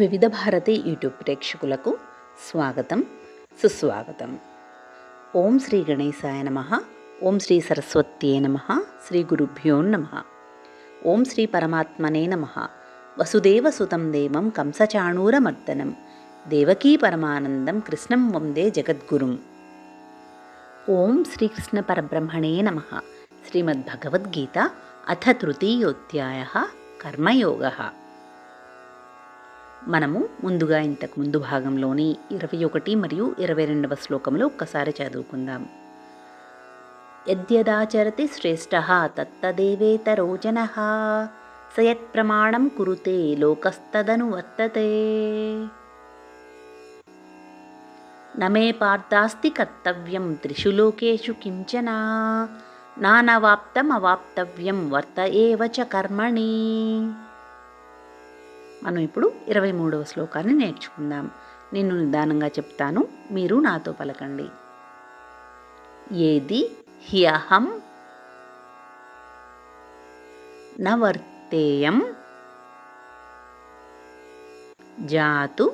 వివిధ భారతి యూట్యూబ్ ప్రేక్షకులకు స్వాగతం, సుస్వాగతం. ఓం శ్రీ గణేశాయ నమః. ఓం శ్రీ సరస్వత్యే నమః. శ్రీ గురుభ్యో నమః. ఓం శ్రీ పరమాత్మనే నమః. వసుదేవసుతం దేవం కంసచాణూరమర్దనం దేవకీ పరమానందం కృష్ణం వందే జగద్గురుం. ఓం శ్రీకృష్ణ పరబ్రహ్మణే నమః. శ్రీమద్భగవద్గీత అథ తృతీయోధ్యాయః కర్మయోగః. మనము ముందుగా ఇంతకు ముందు భాగంలోని 21 మరియు 22వ శ్లోకములు ఒక్కసారి చదువుకుందాం. యద్యదాచరతి శ్రేష్టః తత్తదేవేతరో జనః సయత్ ప్రమాణం కురుతే లోకస్తదను వర్తతే. నమే పార్థాస్తి కర్తవ్యం త్రిషు లోకేషు కించన నానవాప్తమవాప్తవ్యం వర్త ఏవ చ కర్మణి. మనం ఇప్పుడు 23వ శ్లోకాన్ని నేర్చుకుందాం. నేను నిదానంగా చెప్తాను, మీరు నాతో పలకండి. ఏది హ్యహం నవర్తేయం జాతు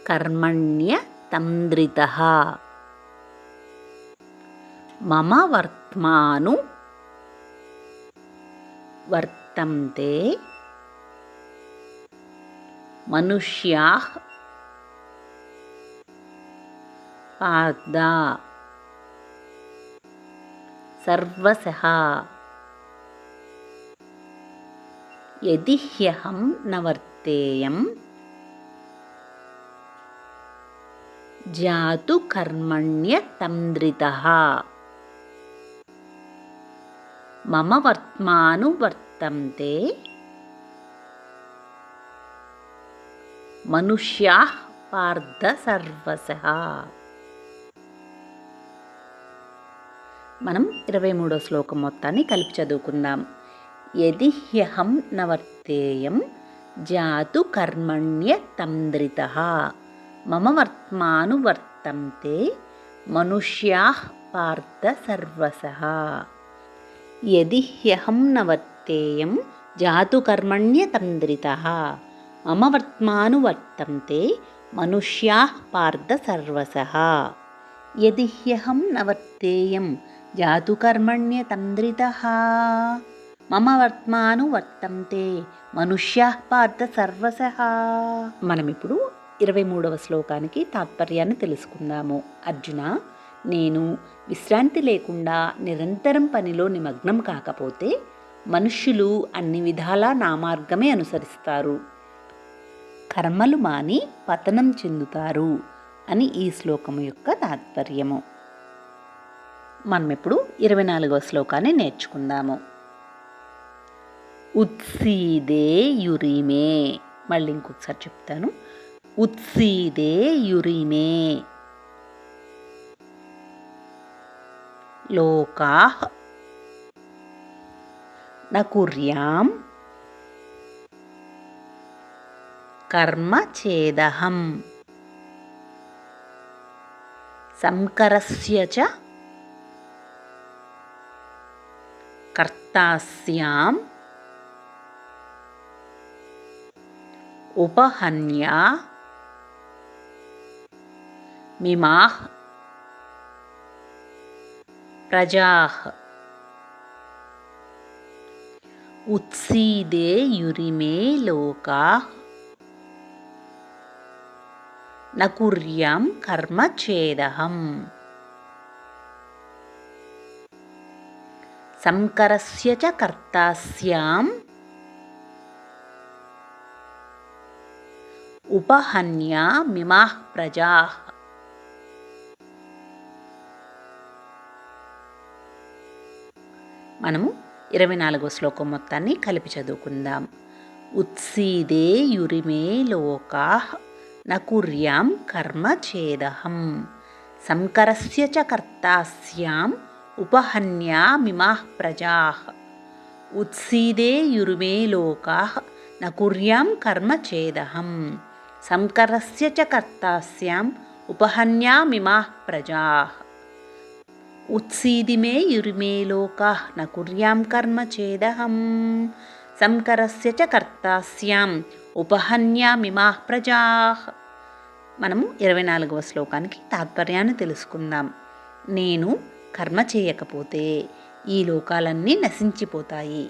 కర్మణ్య తంద్రితః మమ వర్త్మాను వర్తంతే మనుష్యాః పార్థ సర్వశః. యది హ్యహం నవర్తేయం జాతు కర్మణ్య తంద్రితః మమ వర్త్మాను వర్తంతే మనుష్యాః పార్థ సర్వశః. మనం 23వ శ్లోకం మొత్తాన్ని కలిపి చదువుకుందాం. యది హ్యహం నవర్తేయం జాతు కర్మణ్య తంద్రితః మమ వర్త్మాను వర్తంతే మనుష్యాః పార్థ సర్వశః. యది హ్యహం నవర్తేయం జాతు కర్మణ్య తంద్రితః మమ వర్త్మాను వర్తంతే మనుష్యాః పార్థ సర్వశః. యది హ్యహం నవర్తేయం జాతు కర్మణ్య తంద్రితః మమ వర్త్మాను వర్తంతే మనుష్యాః పార్థ సర్వశః. మనం ఇప్పుడు 23వ శ్లోకానికి తాత్పర్యాన్ని తెలుసుకుందాము. అర్జున, నేను విశ్రాంతి లేకుండా నిరంతరం పనిలో నిమగ్నం కాకపోతే మనుష్యులు అన్ని విధాలా నా మార్గమే అనుసరిస్తారు, కర్మలు మాని పతనం చెందుతారు అని ఈ శ్లోకము యొక్క తాత్పర్యము. మనం ఇప్పుడు 24వ శ్లోకాన్ని నేర్చుకుందాము. ఉత్సీదే యురిమే. మళ్ళీ ఇంకొకసారి చెప్తాను. ఉత్సీదే యురిమే లోకాః న కుర్యాం కర్మ చేదహం సంకరస్య చ కర్తాస్యాం ఉపహన్యా మిమాః ప్రజాః. ఉత్సీదే యురిమే లోకాః న కుర్యాం కర్మ చేదహం సంకరస్య చ కర్తాస్యాం ఉపహన్యా మిమాః ప్రజాః. మనము 24వ శ్లోకం మొత్తాన్ని కలిపి చదువుకుందాం. ఉత్సీదే యురిమే లోకాః న కుర్యాం కర్మ చేదహం సంకరస్య చ కర్తాస్యాం ఉపహన్యా మిమాః ప్రజాః. ఉత్సీదే యురిమే లోకాః న కుర్యాం కర్మ చేదహం సంకరస్య చ కర్తాస్యాం ఉపహన్యా మిమాః ప్రజాః. ఉత్సీదిమే యురిమే లోకాః న కుర్యాం కర్మ చేదహం హస్తంకరస్య చ కర్తాస్యాం ఉపహన్యామిమాః ప్రజాః. మనము 24వ శ్లోకానికి తాత్పర్యాన్ని తెలుసుకుందాం. నేను కర్మ చేయకపోతే ఈ లోకాలన్నీ నశించిపోతాయి.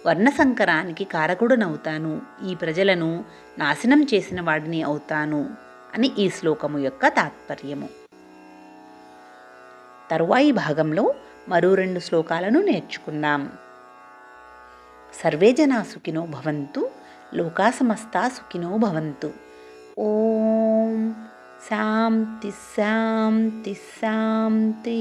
వర్ణసంకరానికి కారకుడనవుతాను. ఈ ప్రజలను నాశనం చేసిన వాడిని అవుతాను అని ఈ శ్లోకము యొక్క తాత్పర్యము. తరువాయి భాగంలో మరో 2 శ్లోకాలను నేర్చుకుందాం. సర్వే జనా సుఖినో భవంతు, లోకా సమస్తా సుఖినో భవంతు. ఓం శాంతి శాంతి శాంతి.